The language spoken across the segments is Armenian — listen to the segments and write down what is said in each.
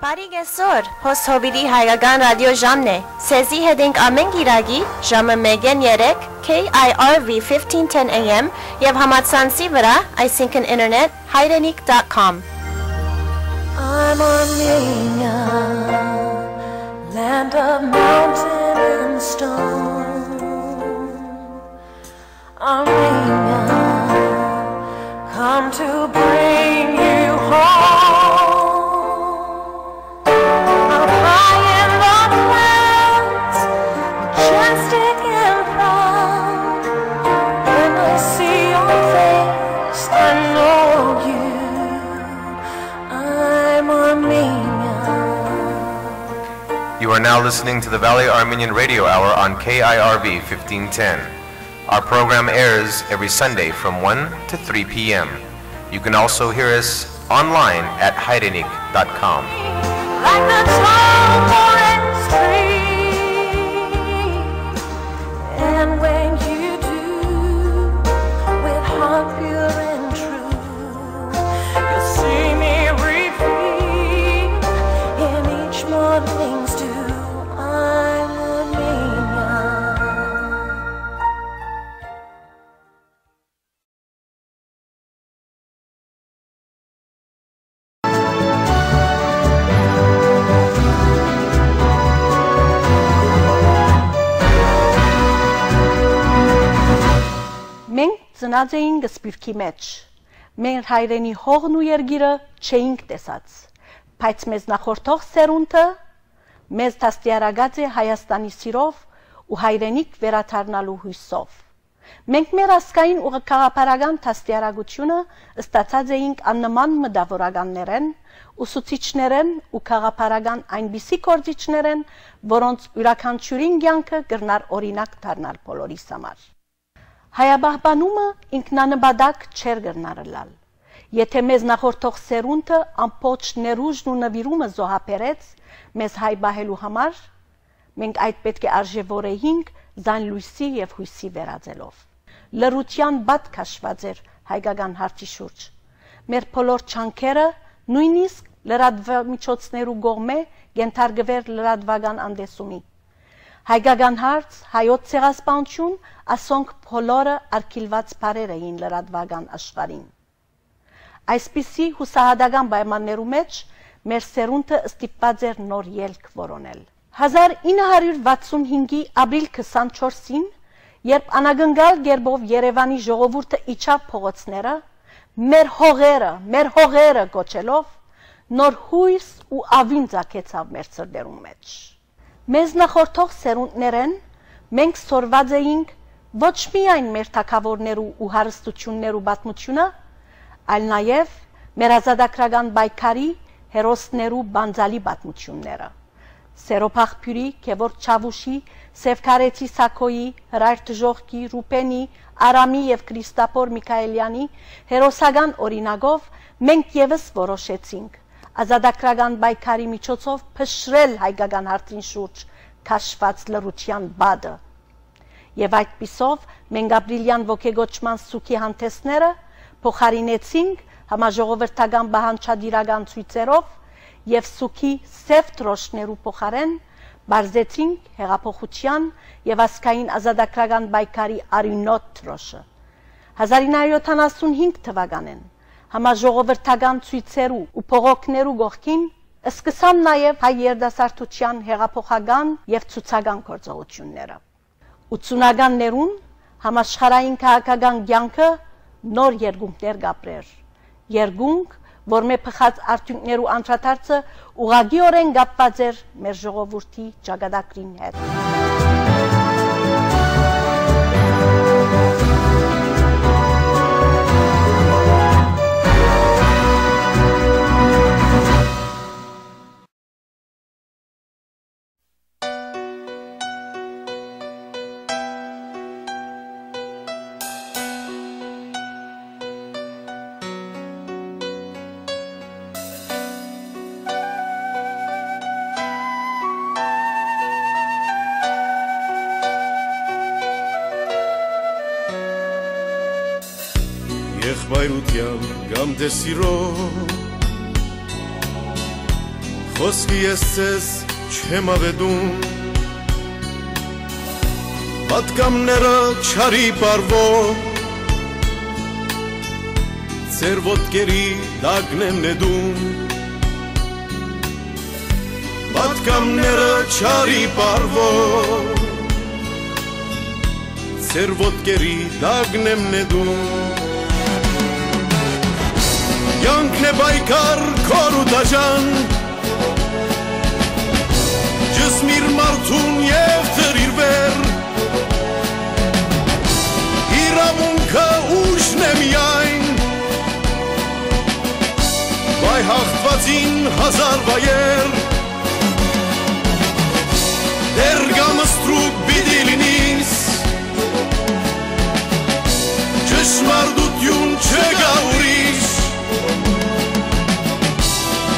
Բարի գեսոր, հոս հովիրի հայկական ռադիո ժամն է, սեզի հետ ենք ամեն գիրագի, ժամը 1-3, KIRV 1510 AM և համացանցի վրա, այսինքն ինternet, հայրենիք.com I'm Armenia, land of mountain and stone. Armenia, come to bring you home. Up high in the clouds, majestic and proud. When I see your face, I know you. I'm Armenia. You are now listening to the Valley Armenian Radio Hour on KIRV 1510. Our program airs every Sunday from 1 to 3 p.m. You can also hear us online at heidenik.com. Like the tall forest tree, and when you do, with heart pure and true, you see me reveal in each morning's dew. I'm Armenia. Մենք ծնած էինք սպիրկի մեջ, մեր հայրենի հողն ու երգիրը չէինք տեսած, բայց մեզ նախորդող սերունդը մեզ դաստիարակած է Հայաստանի սիրով ու հայրենիք վերադառնալու հույսով։ Մենք մեր ազգային ու քաղաքապարական դաստիարակությունը ստացած էինք աննման մտավորականներեն, ուսուցիչներեն ու քաղաքապարական այնպիսի գործիչներեն, որոնց յուրաքանչյուրին կյանքը կրնար օրինակ դառնալ բոլորիս համար։ Հայաբահբանումը ինքնանպատակ չէր կրնարլալ։ Եթե մեզ նախորդող սերունդը ամբողջ ներուժն ու նվիրումը զոհաբերեց մեզ հայ բահելու համար, մենք այդ պետք է արժևորեինք զայն լույսի և հույսի վերածելով։ Լռության բադ քաշված էր հայկական հարցի շուրջ։ Մեր բոլոր չանքերը նույնիսկ լրատվամիջոցներու կողմէ կենթարկվեր լրատվական անդեսումի։ Հայկական հարց, հայոց ցեղասպանություն, ասոնք բոլորը արգելված բառեր էին լրատվական աշխարհին։ Այսպիսի հուսահատական պայմաններու մեջ մեր սերունդը ստիպված էր նոր ելք որոնել։ 1965-ի ապրիլ 24-ին, երբ անագնգալ գերբով Երևանի ժողովուրդը իջավ փողոցները, մեր հողերը կոչելով, նոր հույս ու ավին ծագեցավ մեր սրտերում մեջ։ Մեզ նախորդող սերունդներեն մենք սորված էինք ոչ միայն մեր թագավորներու ու հարստություններու պատմությունը, այլ նաև մեր ազատագրական պայքարի հերոսներու բանձալի պատմությունները։ Սերոբ աղբյուրի, Գևորգ Չավուշի, Սևքարեցի Սաքոյի, Հրայր Դժոխկի, Ռուպենի, Արամի և Քրիստափոր Միքայելյանի հերոսական օրինակով մենք ևս որոշեցինք ազատագրական պայքարի միջոցով փշրել հայկական հարցին շուրջ քաշված լռության բադը։ Եվ այդպիսով մենք ապրիլյան ոգեգոճման սուքի հանդեսները փոխարինեցինք համաժողովրդական բանջարդիրական ցույցերով և սուքի սև դրոշներու փոխարեն բարձեցինք հեղափոխության և ազգային ազատագրական պայքարի արյունոտ դրոշը։ 1975 թվականին համաժողովրդական ցույցերու ու փողոքներու գողքին սկսան նաև հայ երիտասարդության հեղափոխական և ցուցական գործողությունները։ 80-ականներուն համաշխարհային քաղաքական կյանքը նոր երկունքներ կապրեր։ Երկունք, որ մեր փխած արդյունքներու անդրադարձը ուղղակիորեն կապված էր մեր ժողովրդի ճակատագրին հետ։ Եղբայրության կամ դեսիրով Խոսքի ես ձեզ չեմ ավետում Պատկամները չարի պարվող Ձեր ոտքերի դագն եմ նետում Պատկամները չարի պարվող Ձեր ոտքերի դագն եմ նետում Յանքն է բայկար քոր ու դաժան Ջսմիր մարդուն և թրիր վեր Իրավունքը ուժն է միայն Բայ հաղթվածին հազար վայեր Դեր գամստրուկ բիդի լինիս Ճշմարտություն չգա ուրիշ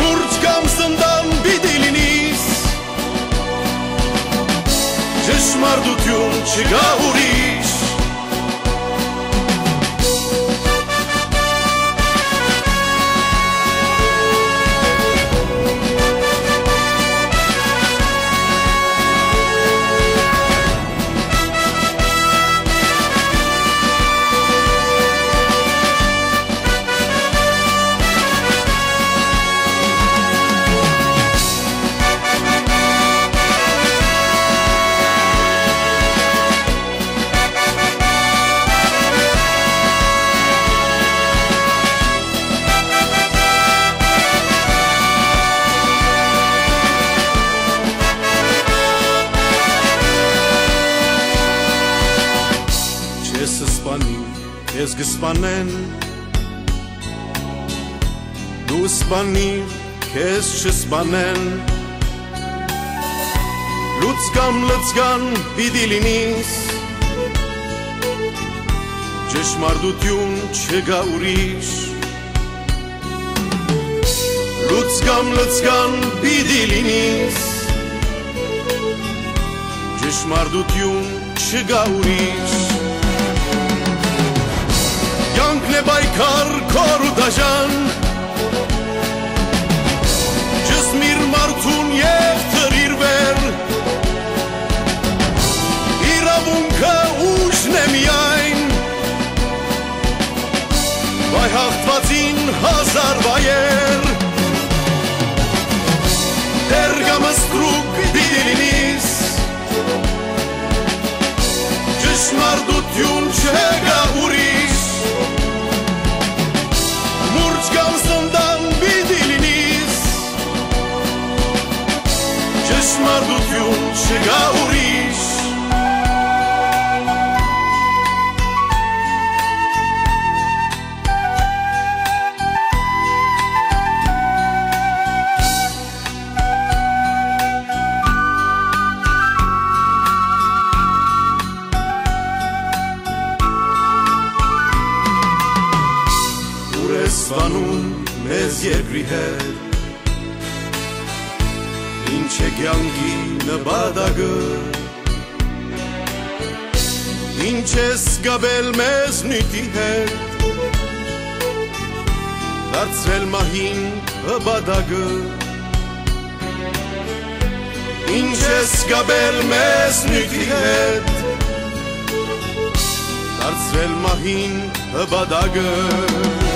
Մուրջ կամ սնդան բիդի լինիս Ճշմարտություն չգա ուրիշ Ես գսպանեն Դու սպանիր, կեզ չսպանեն Լուծկամ լծկան պիդի լինիս Ճշմարտություն չգա ուրիշ Լուծկամ լծկան պիդի լինիս Ճշմարտություն չգա ուրիշ Յանքն է բայկար քոր ու դաժան Ջսմիր մարդուն և թրիր վեր Իրավունքը ուժն է միայն Բայ հաղթվածին հազար վայեր Դեր գամստրուկ բիդի լինիս Ճշմարտություն չգա ուրիշ Մուրջ կամ սնդան բիդի լինիս Ճշմարտություն չգա ուրիշ Սվանում մեզ երկրի հետ Ինչ է կյանքի նպատակը Ինչ է զգաբել մեզ նյութի հետ Դարձրել մահին հպատակը Ինչ է զգաբել մեզ նյութի հետ Դարձրել մահին հպատակը